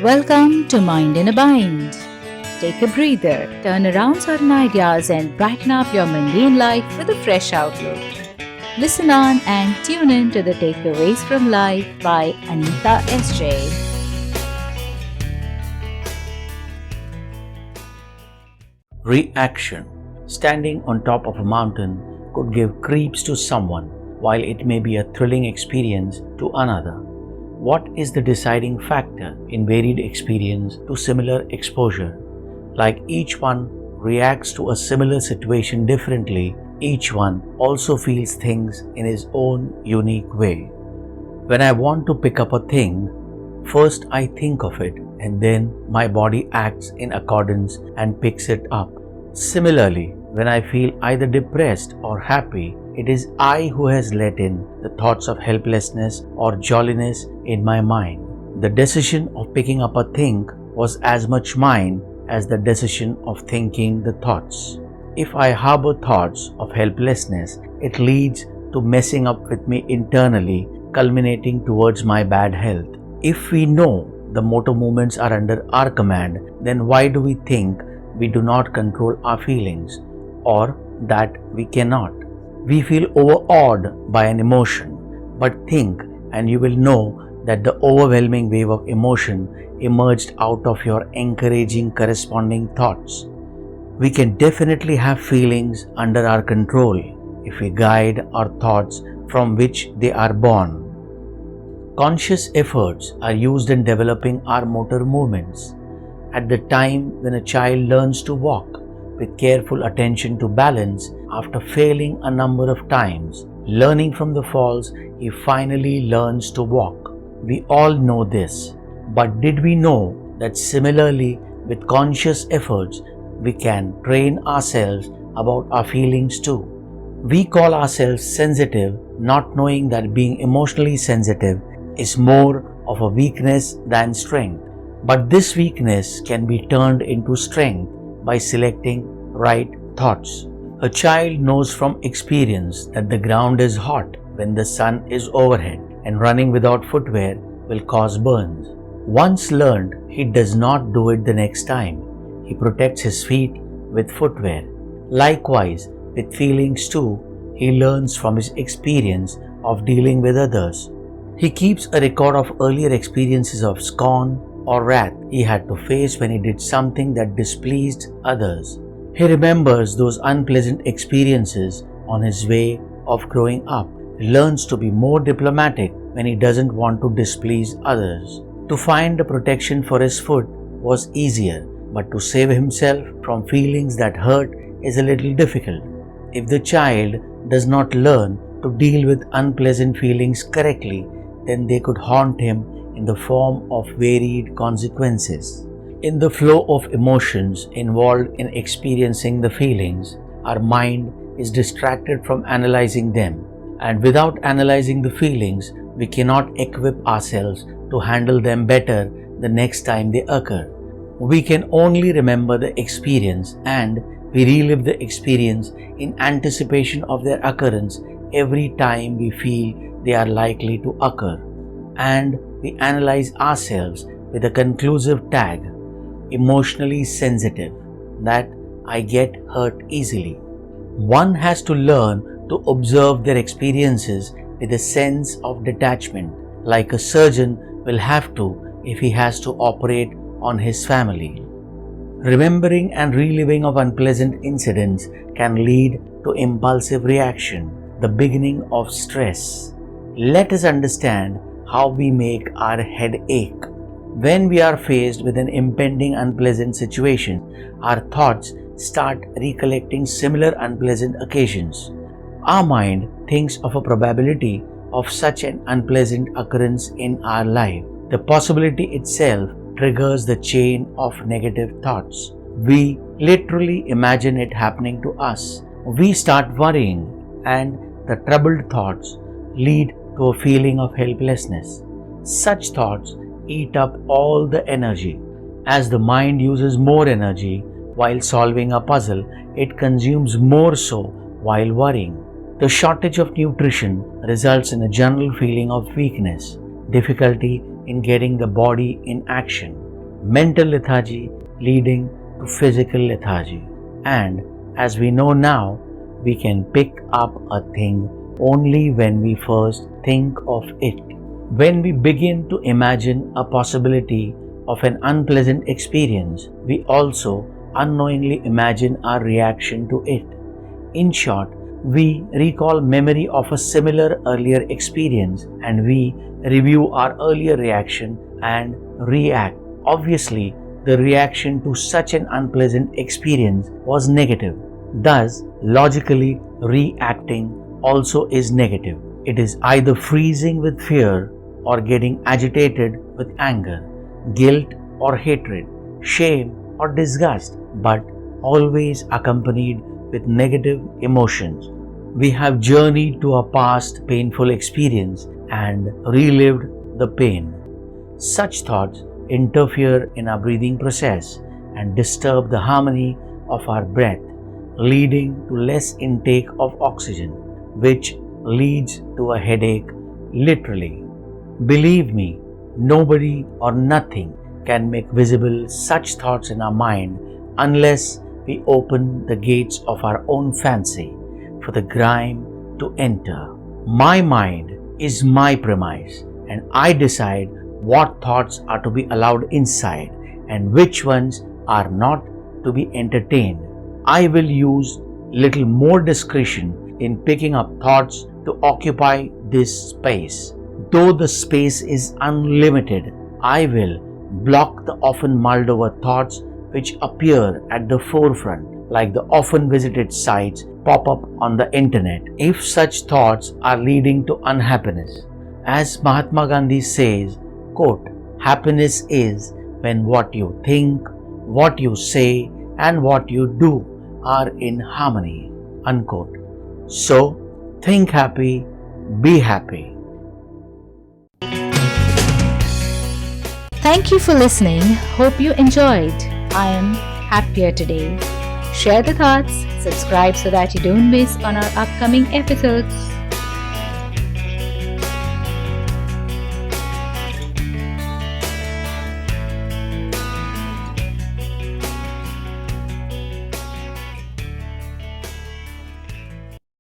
Welcome to Mind in a Bind. Take a breather, turn around certain ideas, and brighten up your mundane life with a fresh outlook. Listen on and tune in to the Takeaways from Life by Anita SJ. Reaction. Standing on top of a mountain could give creeps to someone, while it may be a thrilling experience to another. What is the deciding factor in varied experience to similar exposure? Like each one reacts to a similar situation differently, each one also feels things in his own unique way. When I want to pick up a thing, first I think of it and then my body acts in accordance and picks it up. Similarly, when I feel either depressed or happy, it is I who has let in the thoughts of helplessness or jolliness in my mind. The decision of picking up a thing was as much mine as the decision of thinking the thoughts. If I harbor thoughts of helplessness, it leads to messing up with me internally, culminating towards my bad health. If we know the motor movements are under our command, then why do we think we do not control our feelings, or that we cannot? We feel overawed by an emotion, but think and you will know that the overwhelming wave of emotion emerged out of your encouraging corresponding thoughts. We can definitely have feelings under our control if we guide our thoughts from which they are born. Conscious efforts are used in developing our motor movements. At the time when a child learns to walk, with careful attention to balance, after failing a number of times, learning from the falls, he finally learns to walk. We all know this, but did we know that similarly with conscious efforts, we can train ourselves about our feelings too? We call ourselves sensitive, not knowing that being emotionally sensitive is more of a weakness than strength. But this weakness can be turned into strength by selecting right thoughts. A child knows from experience that the ground is hot when the sun is overhead, and running without footwear will cause burns. Once learned, he does not do it the next time. He protects his feet with footwear. Likewise, with feelings too, he learns from his experience of dealing with others. He keeps a record of earlier experiences of scorn or wrath he had to face when he did something that displeased others. He remembers those unpleasant experiences on his way of growing up. He learns to be more diplomatic when he doesn't want to displease others. To find a protection for his foot was easier, but to save himself from feelings that hurt is a little difficult. If the child does not learn to deal with unpleasant feelings correctly, then they could haunt him in the form of varied consequences. In the flow of emotions involved in experiencing the feelings, our mind is distracted from analyzing them, and without analyzing the feelings, we cannot equip ourselves to handle them better the next time they occur. We can only remember the experience, and we relive the experience in anticipation of their occurrence every time we feel they are likely to occur. And we analyze ourselves with a conclusive tag, emotionally sensitive, that I get hurt easily. One has to learn to observe their experiences with a sense of detachment, like a surgeon will have to if he has to operate on his family. Remembering and reliving of unpleasant incidents can lead to impulsive reaction, the beginning of stress. Let us understand how we make our head ache. When we are faced with an impending unpleasant situation, our thoughts start recollecting similar unpleasant occasions. Our mind thinks of a probability of such an unpleasant occurrence in our life. The possibility itself triggers the chain of negative thoughts. We literally imagine it happening to us. We start worrying, and the troubled thoughts lead to a feeling of helplessness. Such thoughts eat up all the energy. As the mind uses more energy while solving a puzzle, it consumes more so while worrying. The shortage of nutrition results in a general feeling of weakness, difficulty in getting the body in action. mental lethargy leading to physical lethargy. And as we know now, we can pick up a thing only when we first think of it. When we begin to imagine a possibility of an unpleasant experience, we also unknowingly imagine our reaction to it. In short, we recall memory of a similar earlier experience and we review our earlier reaction and react. Obviously, the reaction to such an unpleasant experience was negative. Thus, logically, reacting also is negative. It is either freezing with fear or getting agitated with anger, guilt or hatred, shame or disgust, but always accompanied with negative emotions. We have journeyed to a past painful experience and relived the pain. Such thoughts interfere in our breathing process and disturb the harmony of our breath, leading to less intake of oxygen, which leads to a headache, literally. Believe me, nobody or nothing can make visible such thoughts in our mind unless we open the gates of our own fancy for the grime to enter. My mind is my premise, and I decide what thoughts are to be allowed inside and which ones are not to be entertained. I will use little more discretion in picking up thoughts to occupy this space. Though the space is unlimited, I will block the often mulled over thoughts which appear at the forefront, like the often visited sites pop up on the internet, if such thoughts are leading to unhappiness. As Mahatma Gandhi says, quote, happiness is when what you think, what you say, and what you do are in harmony, unquote. So, think happy, be happy. Thank you for listening. Hope you enjoyed. I am happier today. Share the thoughts, subscribe so that you don't miss on our upcoming episodes.